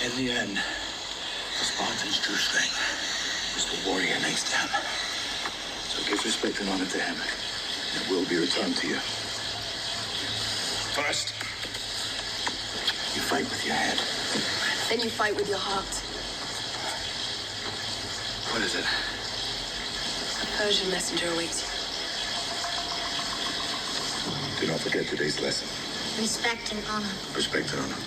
In the end, the Spartans' true strength is the warrior next to him. So give respect and honor to him, and it will be returned to you. First, you fight with your head. Then you fight with your heart. What is it? A Persian messenger awaits you. Do not forget today's lesson. Respect and honor. Respect and honor.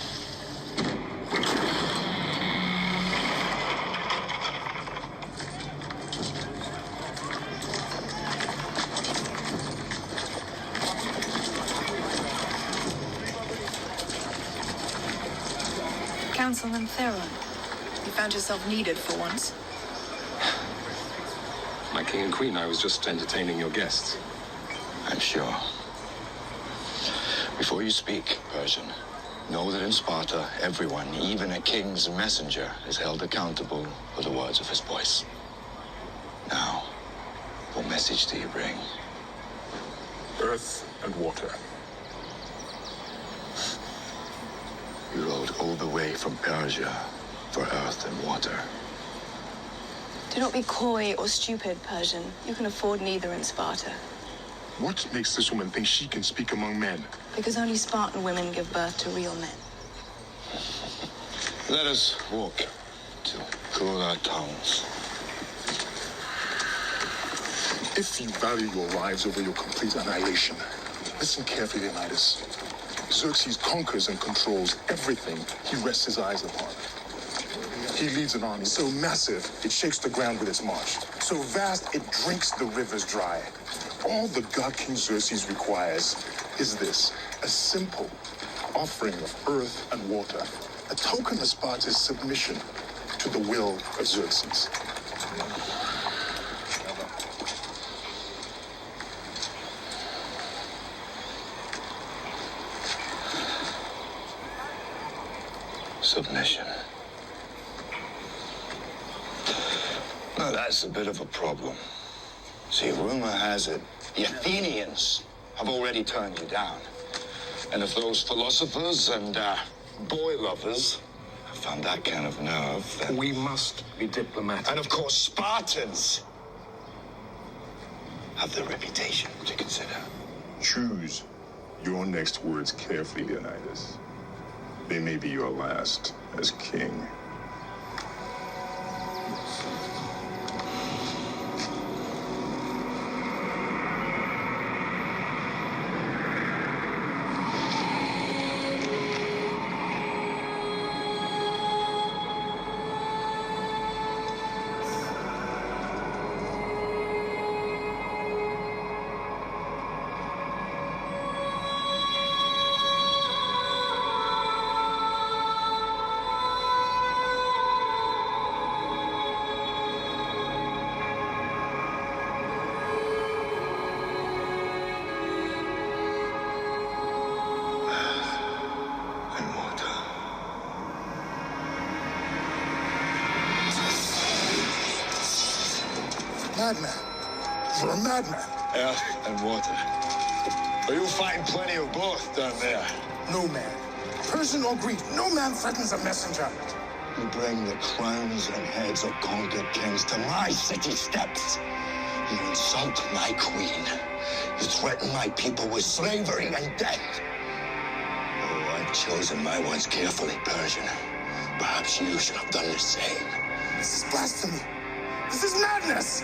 Councilman Theron, you found yourself needed for once. My king and queen, I was just entertaining your guests. I'm sure. Before you speak, Persian, know that in Sparta, everyone, even a king's messenger, is held accountable for the words of his voice. Now, what message do you bring? Earth and water. You rode all the way from Persia for earth and water. Do not be coy or stupid, Persian. You can afford neither in Sparta. What makes this woman think she can speak among men? Because only Spartan women give birth to real men. Let us walk to cool our tongues. If you value your lives over your complete annihilation, listen carefully, Leonidas. Xerxes conquers and controls everything he rests his eyes upon. He leads an army so massive, it shakes the ground with its march. So vast, it drinks the rivers dry. All the god King Xerxes requires is this, a simple offering of earth and water, a token of Sparta's submission to the will of Xerxes. Submission. Now that's a bit of a problem. See, rumor has it, the Athenians have already turned you down. And if those philosophers and boy lovers have found that kind of nerve, then... We must be diplomatic. And of course, Spartans have their reputation to consider. Choose your next words carefully, Leonidas. They may be your last as king. Madman. You're a madman. Earth and water. But you'll find plenty of both down there. No man, Persian or Greek, no man threatens a messenger. You bring the crowns and heads of conquered kings to my city steps. You insult my queen. You threaten my people with slavery and death. Oh, I've chosen my words carefully, Persian. Perhaps you should have done the same. This is blasphemy. This is madness.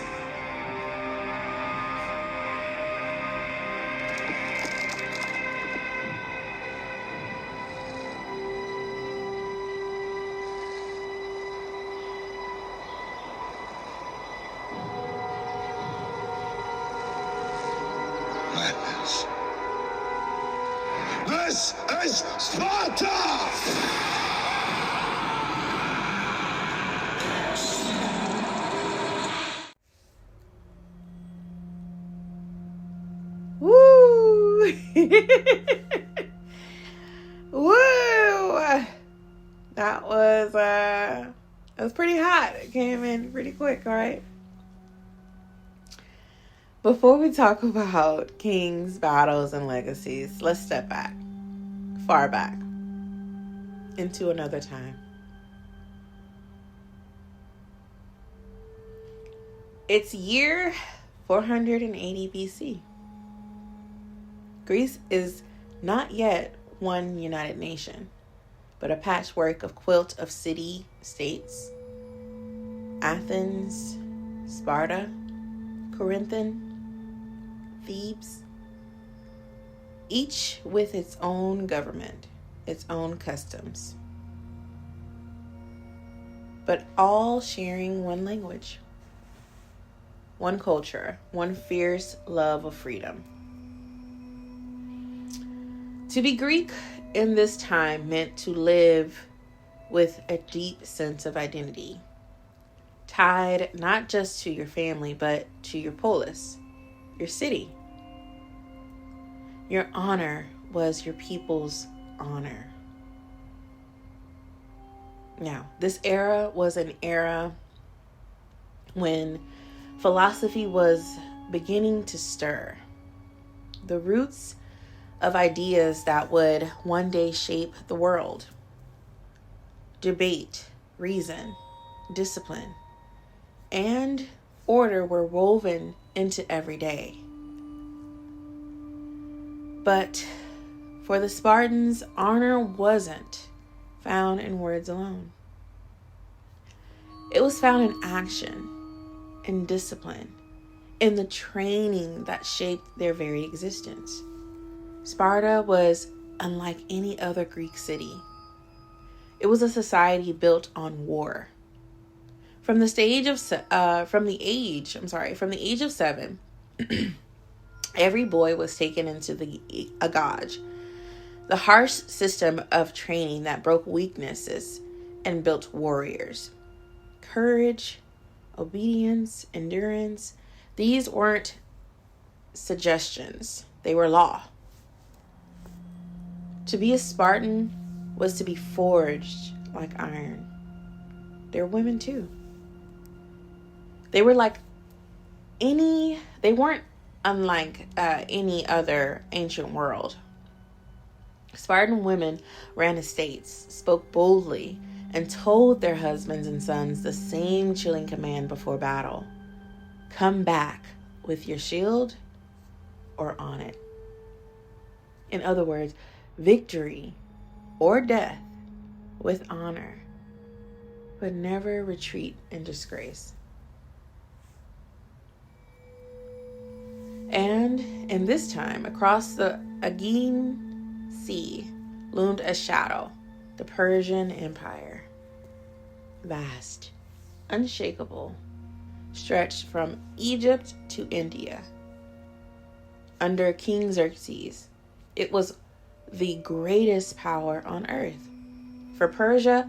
Madness. This is Sparta! Woo! Woo! That was pretty hot. It came in pretty quick, all right? Before we talk about kings, battles, and legacies, let's step back, far back, into another time. It's year 480 BC. Greece is not yet one united nation, but a patchwork of quilt of city-states. Athens, Sparta, Corinth, Thebes, each with its own government, its own customs, but all sharing one language, one culture, one fierce love of freedom. To be Greek in this time meant to live with a deep sense of identity, tied not just to your family, but to your polis, your city. Your honor was your people's honor. Now, this era was an era when philosophy was beginning to stir. The roots of ideas that would one day shape the world. Debate, reason, discipline, and order were woven into every day. But for the Spartans, honor wasn't found in words alone. It was found in action, in discipline, in the training that shaped their very existence. Sparta was unlike any other Greek city. It was a society built on war. From the age of 7, every boy was taken into the agage, the harsh system of training that broke weaknesses and built warriors. Courage, obedience, endurance, these weren't suggestions, they were law. To be a Spartan was to be forged like iron. They're women too. They weren't unlike any other ancient world. Spartan women ran estates, spoke boldly, and told their husbands and sons the same chilling command before battle. Come back with your shield or on it. In other words, victory or death with honor, but never retreat in disgrace. And in this time, across the Aegean Sea loomed a shadow, the Persian Empire. Vast, unshakable, stretched from Egypt to India. Under King Xerxes, it was the greatest power on earth. For Persia,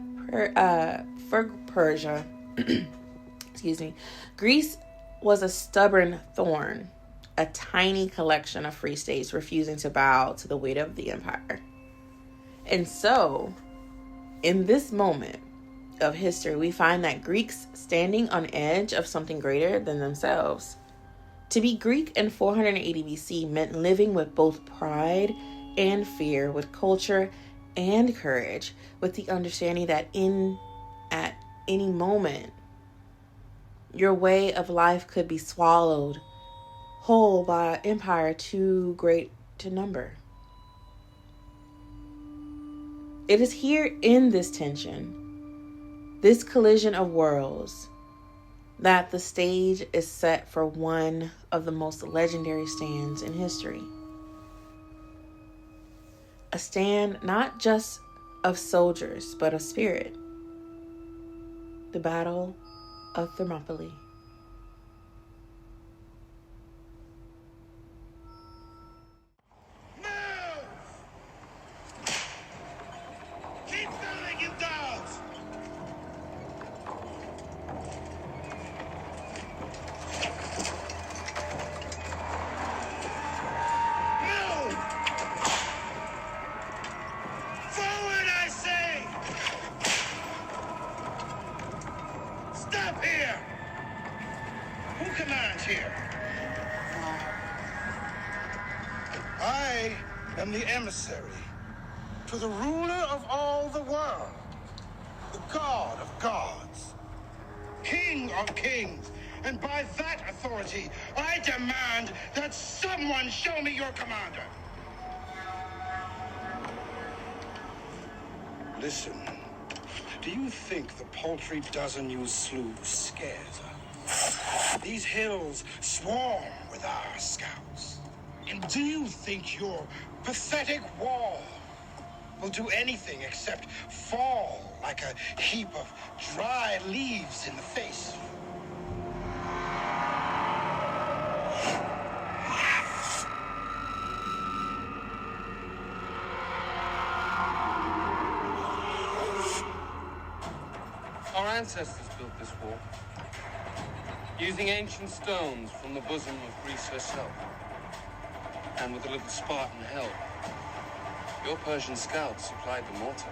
Greece was a stubborn thorn, a tiny collection of free states refusing to bow to the weight of the empire. And so, in this moment of history, we find that Greeks standing on edge of something greater than themselves. To be Greek in 480 BC meant living with both pride and fear, with culture and courage, with the understanding that at any moment, your way of life could be swallowed whole by an empire too great to number. It is here in this tension, this collision of worlds, that the stage is set for one of the most legendary stands in history. A stand not just of soldiers, but of spirit. The Battle of Thermopylae. I am the emissary to the ruler of all the world, the God of gods, King of kings, And by that authority, I demand that someone show me your commander. Listen, do you think the paltry dozen you slew scares us? These hills swarm with our scouts. And do you think your pathetic wall will do anything except fall like a heap of dry leaves in the face? Our ancestors built this wall, using ancient stones from the bosom of Greece herself, and with a little Spartan help. Your Persian scouts supplied the mortar.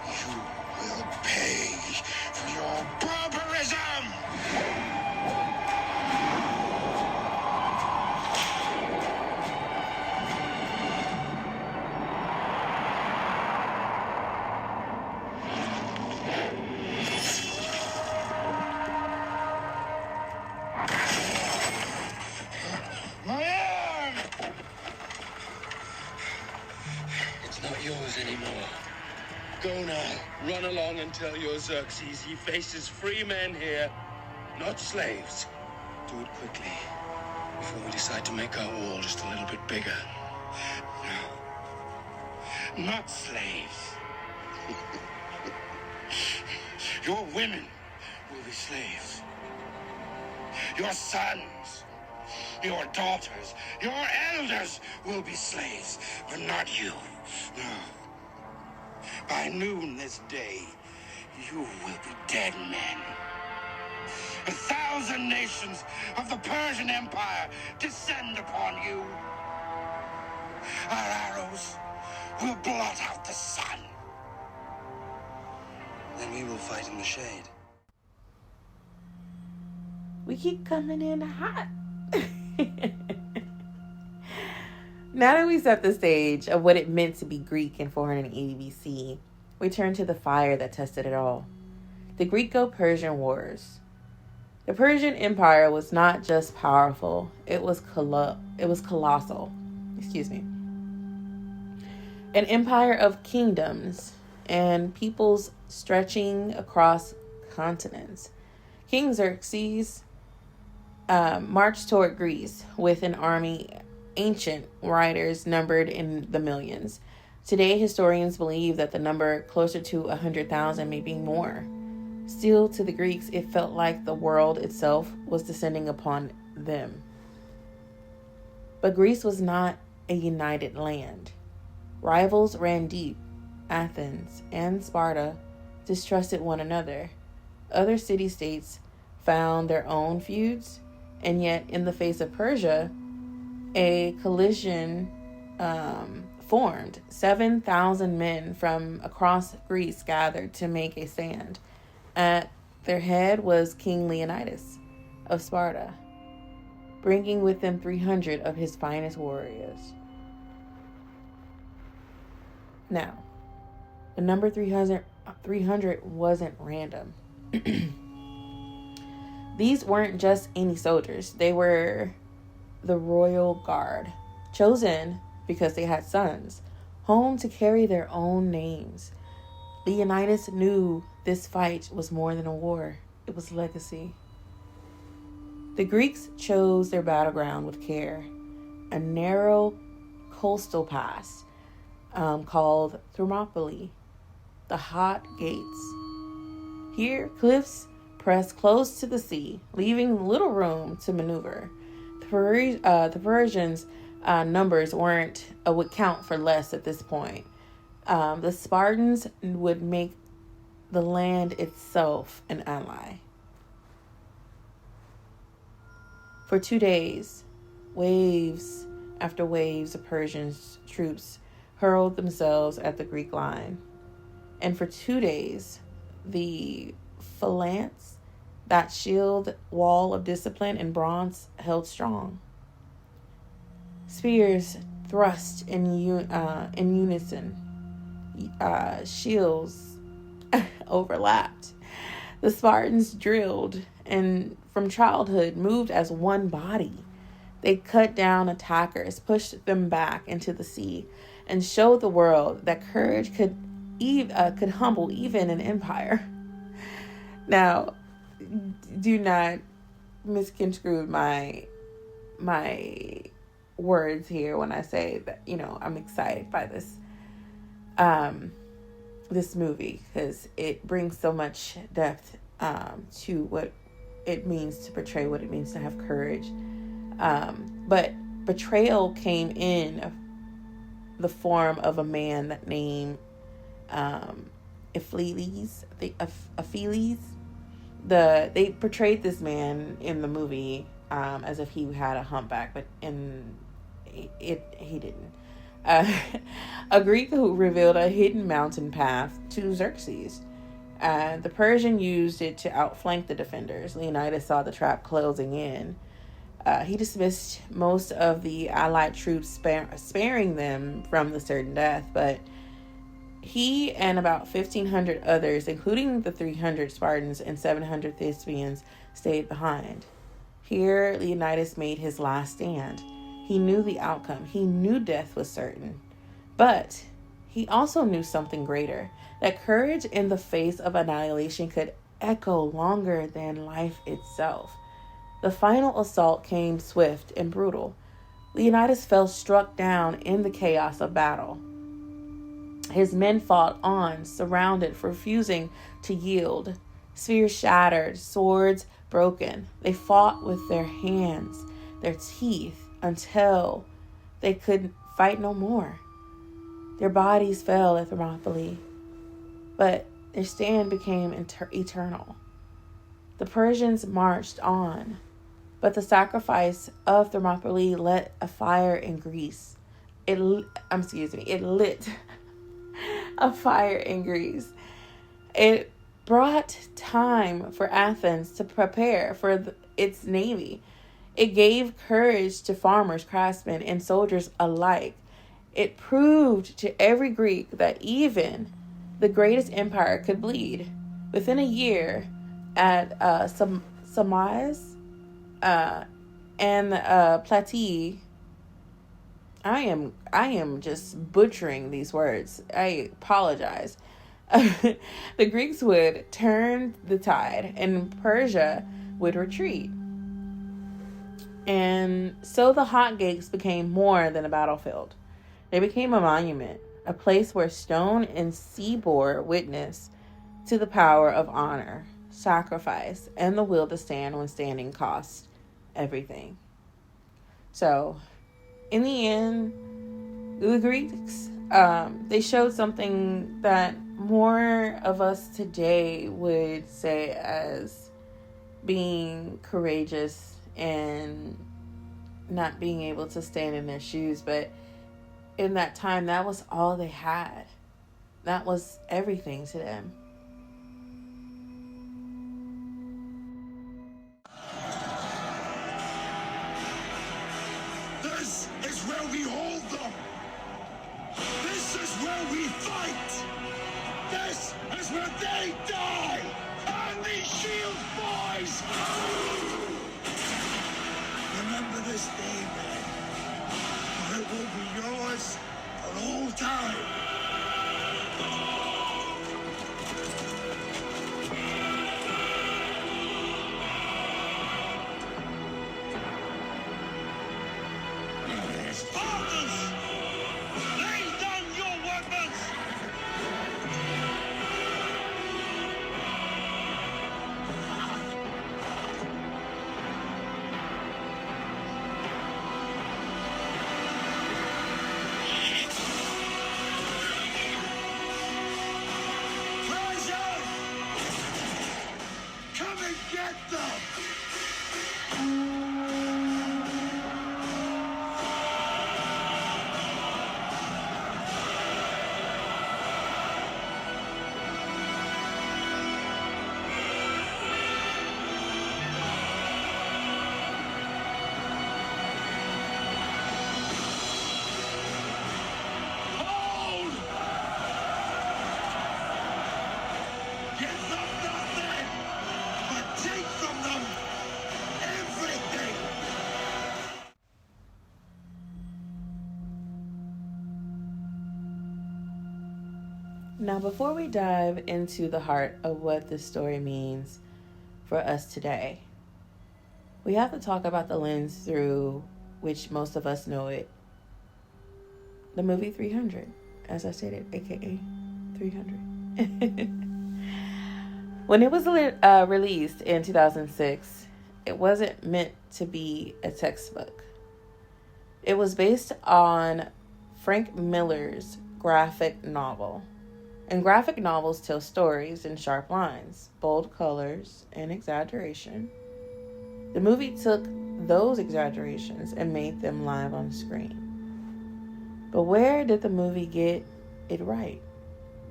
You will pay for your barbarism! My arm! It's not yours anymore. Go now. Run along and tell your Xerxes he faces free men here, not slaves. Do it quickly, before we decide to make our wall just a little bit bigger. No. Not slaves. Your women will be slaves. Your sons, your daughters, your elders will be slaves, but not you. No. By noon this day, you will be dead men. 1,000 nations of the Persian Empire descend upon you. Our arrows will blot out the sun. Then we will fight in the shade. We keep coming in hot. Now that we set the stage of what it meant to be Greek in 480 BC, we turn to the fire that tested it all. The Greco-Persian Wars. The Persian Empire was not just powerful, it was colossal. An empire of kingdoms and peoples stretching across continents. King Xerxes marched toward Greece with an army ancient writers numbered in the millions. Today, historians believe that the number closer to 100,000, maybe more. Still, to the Greeks, it felt like the world itself was descending upon them. But Greece was not a united land. Rivals ran deep. Athens and Sparta distrusted one another. Other city-states found their own feuds, and yet in the face of Persia, a coalition formed. 7,000 men from across Greece gathered to make a stand. At their head was King Leonidas of Sparta, bringing with him 300 of his finest warriors. Now, the number 300 wasn't random. These weren't just any soldiers. They were the royal guard, chosen because they had sons, home to carry their own names. Leonidas knew this fight was more than a war. It was legacy. The Greeks chose their battleground with care, a narrow coastal pass called Thermopylae, the hot gates. Here, cliffs pressed close to the sea, leaving little room to maneuver. The Persians' numbers would count for less at this point. The Spartans would make the land itself an ally. For 2 days, waves after waves of Persian troops hurled themselves at the Greek line. And for 2 days, the phalanx, that shield wall of discipline and bronze, held strong. Spears thrust in unison. Shields overlapped. The Spartans drilled and from childhood moved as one body. They cut down attackers, pushed them back into the sea, and showed the world that courage could humble even an empire. Now, do not misconstrue my words here when I say that, I'm excited by this movie, because it brings so much depth to what it means to portray what it means to have courage. But betrayal came in the form of a man that named Aphiles. They portrayed this man in the movie as if he had a humpback, but he didn't. A Greek who revealed a hidden mountain path to Xerxes. The Persian used it to outflank the defenders. Leonidas saw the trap closing in. He dismissed most of the allied troops, sparing them from the certain death, but he and about 1,500 others, including the 300 Spartans and 700 Thespians, stayed behind. Here, Leonidas made his last stand. He knew the outcome. He knew death was certain. But he also knew something greater, that courage in the face of annihilation could echo longer than life itself. The final assault came swift and brutal. Leonidas fell struck down in the chaos of battle. His men fought on, surrounded, refusing to yield. Spears shattered, swords broken. They fought with their hands, their teeth, until they could fight no more. Their bodies fell at Thermopylae, but their stand became eternal. The Persians marched on, but the sacrifice of Thermopylae lit a fire in Greece. It lit a fire in Greece. It brought time for Athens to prepare for its navy. It gave courage to farmers, craftsmen, and soldiers alike. It proved to every Greek that even the greatest empire could bleed. Within a year, at Samais and Plataea, I am just butchering these words. I apologize. The Greeks would turn the tide, and Persia would retreat. And so the hot gates became more than a battlefield. They became a monument, a place where stone and sea bore witness to the power of honor, sacrifice, and the will to stand when standing cost everything. So, in the end, the Greeks, they showed something that more of us today would say as being courageous and not being able to stand in their shoes. But in that time, that was all they had. That was everything to them. This is where we hold them. This is where we fight. This is where they die. And these shield boys. Remember this day, man. For it will be yours for all time. Spartans! Lay down your weapons! Persia! Come and get them! Hold! Give them nothing! Now, before we dive into the heart of what this story means for us today, we have to talk about the lens through which most of us know it. The movie 300, as I stated, aka 300. When it was released in 2006, it wasn't meant to be a textbook. It was based on Frank Miller's graphic novel. And graphic novels tell stories in sharp lines, bold colors, and exaggeration. The movie took those exaggerations and made them live on screen. But where did the movie get it right?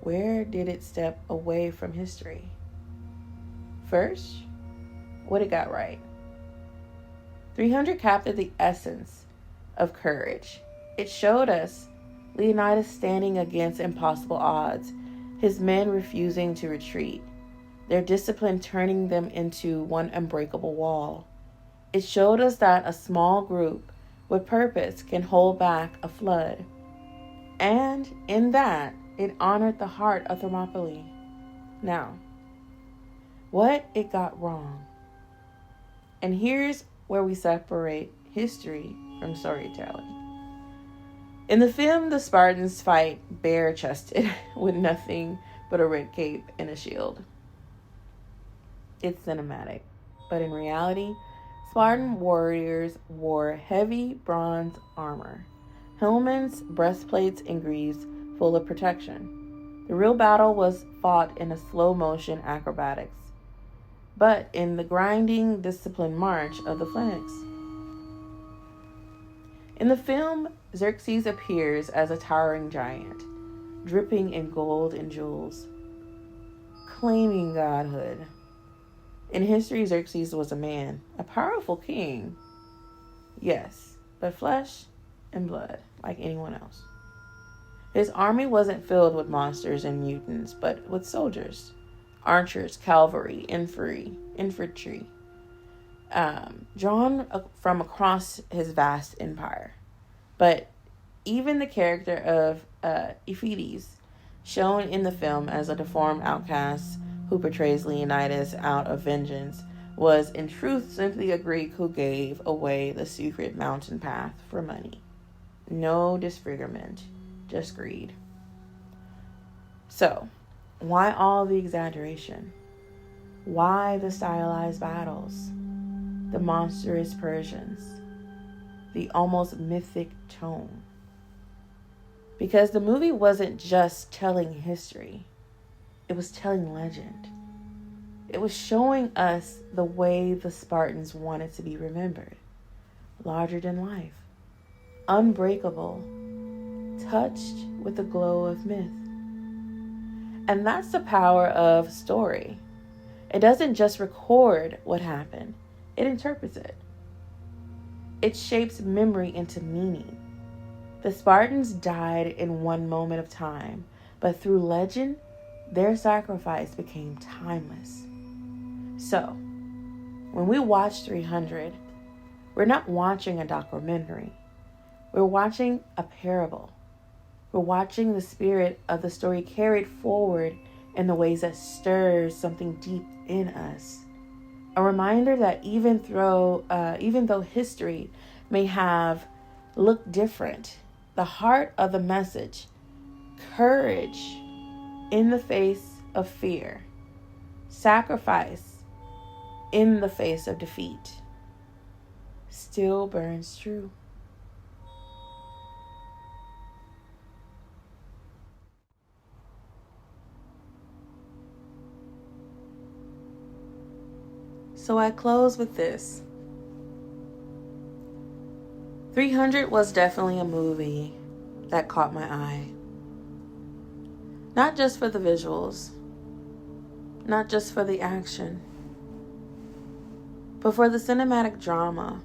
Where did it step away from history? First, what it got right. 300 captured the essence of courage. It showed us Leonidas standing against impossible odds, his men refusing to retreat, their discipline turning them into one unbreakable wall. It showed us that a small group with purpose can hold back a flood. And in that, it honored the heart of Thermopylae. Now, what it got wrong. And here's where we separate history from storytelling. In the film, the Spartans fight bare-chested with nothing but a red cape and a shield. It's cinematic, but in reality, Spartan warriors wore heavy bronze armor, helmets, breastplates, and greaves full of protection. The real battle was fought in a slow-motion acrobatics, but in the grinding, disciplined march of the phalanx. In the film, Xerxes appears as a towering giant, dripping in gold and jewels, claiming godhood. In history, Xerxes was a man, a powerful king. Yes, but flesh and blood, like anyone else. His army wasn't filled with monsters and mutants, but with soldiers, archers, cavalry, infantry, drawn from across his vast empire. But even the character of Ephides, shown in the film as a deformed outcast who portrays Leonidas out of vengeance, was in truth simply a Greek who gave away the secret mountain path for money. No disfigurement, just greed. So, why all the exaggeration? Why the stylized battles? The monstrous Persians? The almost mythic tone? Because the movie wasn't just telling history. It was telling legend. It was showing us the way the Spartans wanted to be remembered. Larger than life. Unbreakable. Touched with the glow of myth. And that's the power of story. It doesn't just record what happened. It interprets it. It shapes memory into meaning. The Spartans died in one moment of time, but through legend, their sacrifice became timeless. So, when we watch 300, we're not watching a documentary. We're watching a parable. We're watching the spirit of the story carried forward in the ways that stirs something deep in us. A reminder that even though history may have looked different, the heart of the message, courage in the face of fear, sacrifice in the face of defeat, still burns true. So I close with this. 300 was definitely a movie that caught my eye. Not just for the visuals, not just for the action, but for the cinematic drama,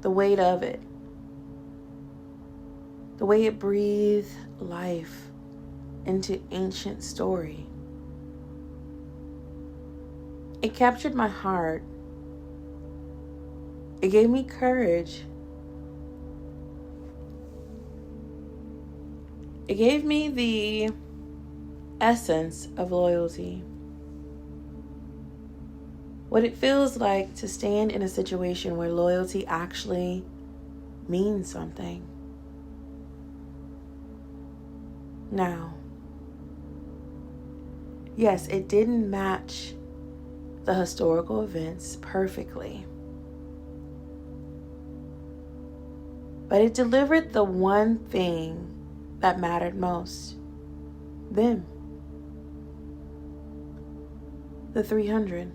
the weight of it, the way it breathed life into ancient story. It captured my heart. It gave me courage. It gave me the essence of loyalty. What it feels like to stand in a situation where loyalty actually means something. Now, yes, it didn't match the historical events perfectly, but it delivered the one thing that mattered most: them. The 300.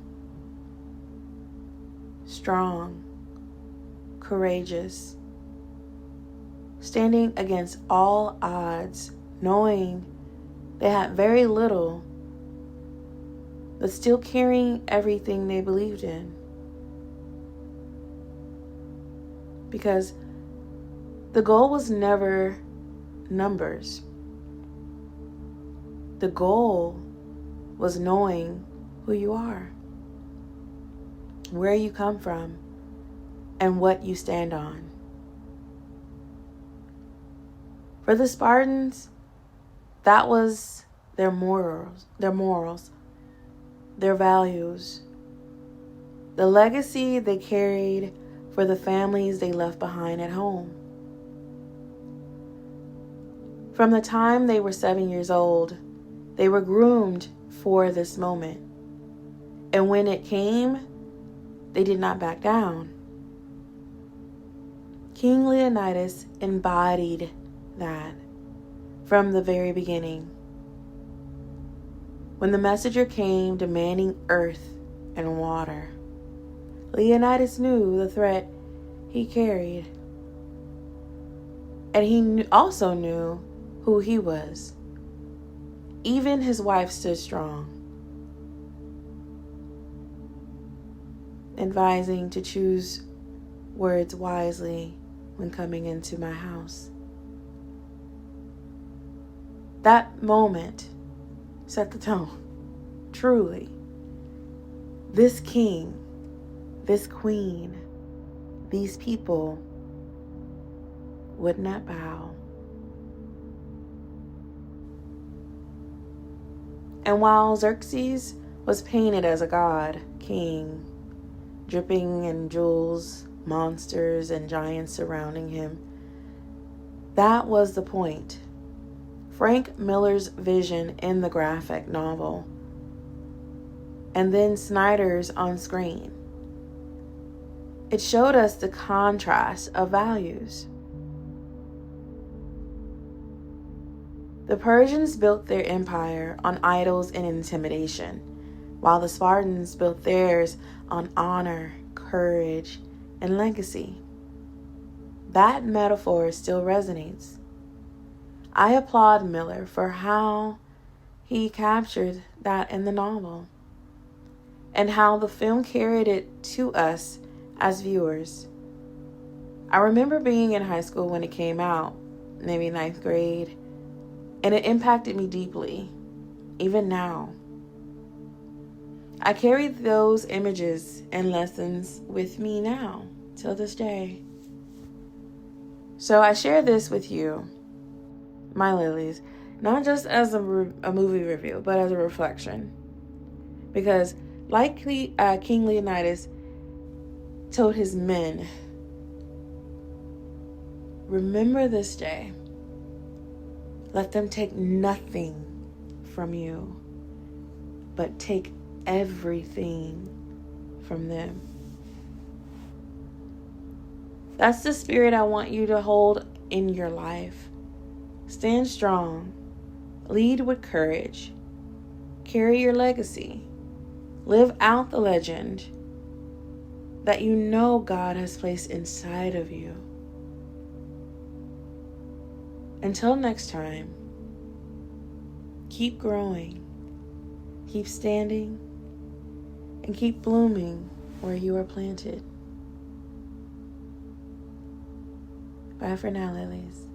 Strong, courageous, standing against all odds, knowing they had very little, but still carrying everything they believed in. Because the goal was never numbers. The goal was knowing who you are, where you come from, and what you stand on. For the Spartans, that was their morals, their values, the legacy they carried for the families they left behind at home. From the time they were 7 years old, they were groomed for this moment. And when it came, they did not back down. King Leonidas embodied that from the very beginning. When the messenger came demanding earth and water, Leonidas knew the threat he carried. And he also knew who he was. Even his wife stood strong, advising to choose words wisely when coming into my house. That moment set the tone. Truly, this king, this queen, these people would not bow. And while Xerxes was painted as a god, king, dripping in jewels, monsters, and giants surrounding him, that was the point. Frank Miller's vision in the graphic novel, and then Snyder's on screen. It showed us the contrast of values. The Persians built their empire on idols and intimidation, while the Spartans built theirs on honor, courage, and legacy. That metaphor still resonates. I applaud Miller for how he captured that in the novel, and how the film carried it to us as viewers. I remember being in high school when it came out, maybe 9th grade, and it impacted me deeply, even now. I carry those images and lessons with me now, till this day. So I share this with you, my lilies, not just as a movie review, but as a reflection. Because like King Leonidas told his men, remember this day. Let them take nothing from you, but take everything from them. That's the spirit I want you to hold in your life. Stand strong, lead with courage, carry your legacy, live out the legend that you know God has placed inside of you. Until next time, keep growing, keep standing, and keep blooming where you are planted. Bye for now, lilies.